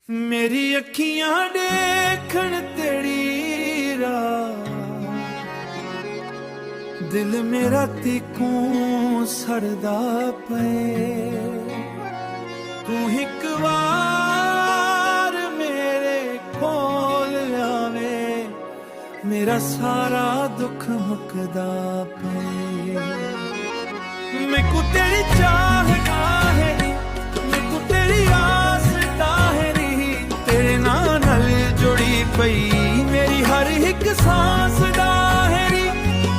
मेरी अखियां देखण तेरी राह, दिल मेरा तीकों सड़दा पे। तू एक बार मेरे कोल आवे, मेरा सारा दुख मुकदा पे। मैनू तेरी चाहता है, मैनू तेरी आस ताहरी, तेरे नाल जुड़ी पई मेरी हर एक सांस दाहरी।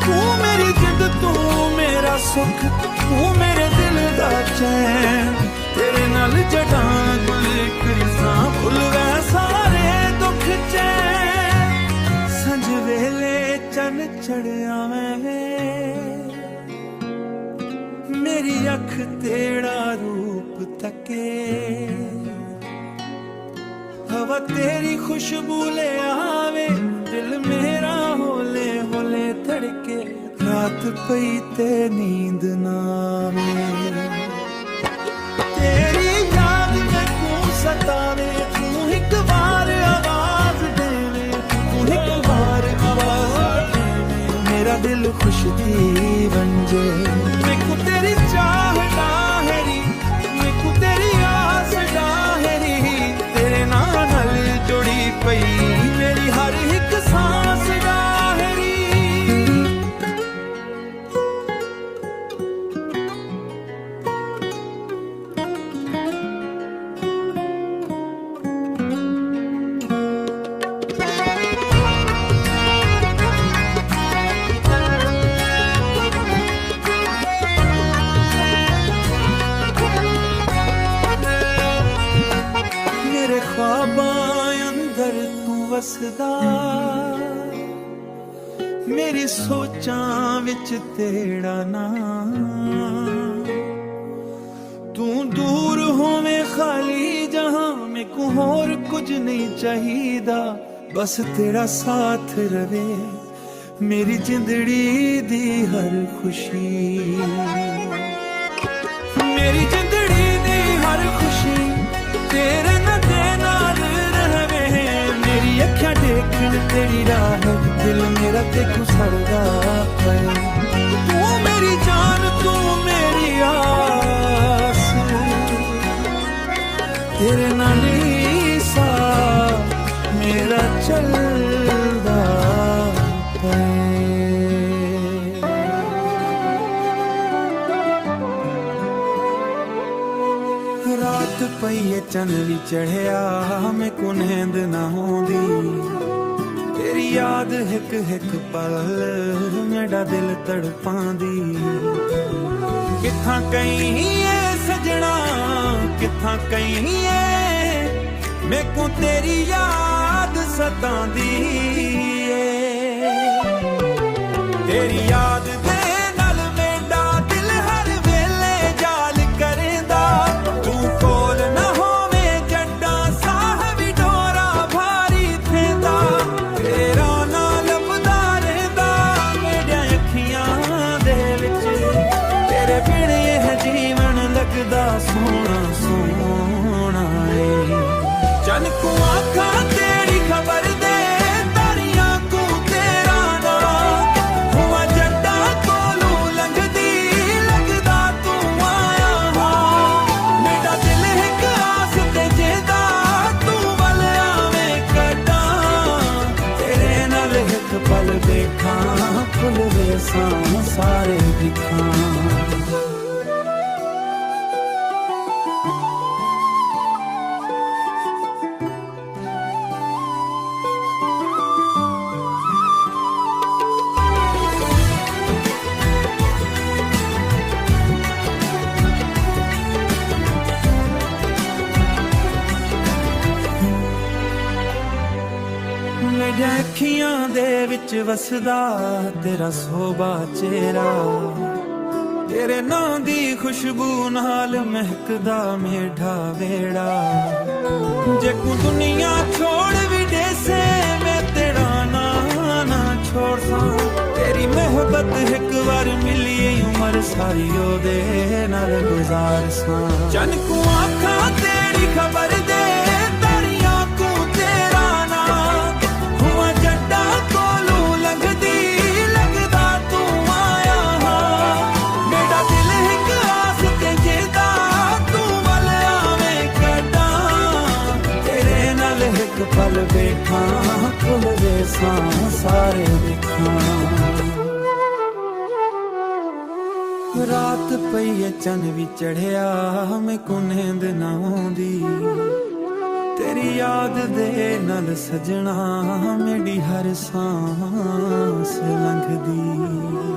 तू मेरी जिंद, तू मेरा सुख, तू मेरे दिल दा चैन। तेरे नाल जड़ा गुल करसा फुल वै सारे दुख चैन। संज वेले चन चढ़िया मैं, मेरी अख तेरा रूप तके। हवा तेरी खुशबू ले आवे, दिल मेरा होले होले धड़के। रात पई ते नींद ना आवे, तेरी याद मैनू सतावे। तू एक बार आवाज देवे, तू एक बार आवाज देवे, मेरा दिल खुश थी बन जे। मैनू तेरी चाह दाहरी, मैनू तेरी आस दाहरी, तेरे नाल जुड़ी पई मेरी हर एक सांस दाहरी। मेरे ख्वाबां अंदर तू वसदा, मेरी सोचां विच तेरा नाम। तू दूर होवे खाली जहां, मैनू होर कुछ नहीं चाहिदा। बस तेरा साथ रवे मेरी जिंदड़ी दी हर खुशी। मेरी जिंदड़ी दी हर खुशी तेरे नाल रहवे। मेरी अखियां देखण तेरी राह, दिल मेरा तेकू सड़दा पे। तू मेरी जान, तू मेरी आस, तेरे नाल ही सा मेरा चलदा पे। रात पईए चन भी चढ़िया, मैं को नींद ना होंदी। तेरी याद हिक हिक पल मेरा दिल तड़पांदी। कित्थां कहीं सजना, कित्थां कहीं मैं को तेरी याद सतांदी। तेरी याद दे नाल मेरा दिल हर वेले जाल करेंदा। तू कोल ना होवे जड्डा साह भी डोरा भारी थेंदा। तेरा ना लभदा रहिंदा मेरियां अखियां दे विच। तेरे बिन यह जीवन लगदा सोहना सोहना ए। चन को आखां तेरी खबर दे, तारियां को तेरा नाम। हुआ जड्डा कोलू लंघदी, लगदा तू आया हां। मेरा दिल एक आस ते जेदा, तू वल आवे कड्डां। तेरे नाल एक पल देखां, फुल वेसां सारे दिखां। मेरियां अखियां दे विच वसदा तेरा सोबा चेहरा। तेरे नां दी खुशबू नाल महकदा मेरा वेड़ा। जे को दुनिया छोड़ भी देसे, मैं तेरा नां ना छोड़ सा। तेरी मोहब्बत एक बार मिली, उम्र सारी ओदे नाल गुजार सा। चन को आखां तेरी खबर दे, तारियां ਵੇਖਾਂ ਖੁੱਲਦੇ ਸਾਹ ਸਾਰੇ ਵੇਖਾਂ। ਰਾਤ ਪਈ ਏ ਚੰਨ ਵੀ ਚੜਿਆ ਮੈਂਨੂੰ ਨੀਂਦ ਨਾ ਆਉਂਦੀ, ਤੇਰੀ ਯਾਦ ਦੇ ਨਾਲ ਸਜਣਾ ਮੇਰੀ ਹਰ ਸਾਂਸ ਲੰਘਦੀ।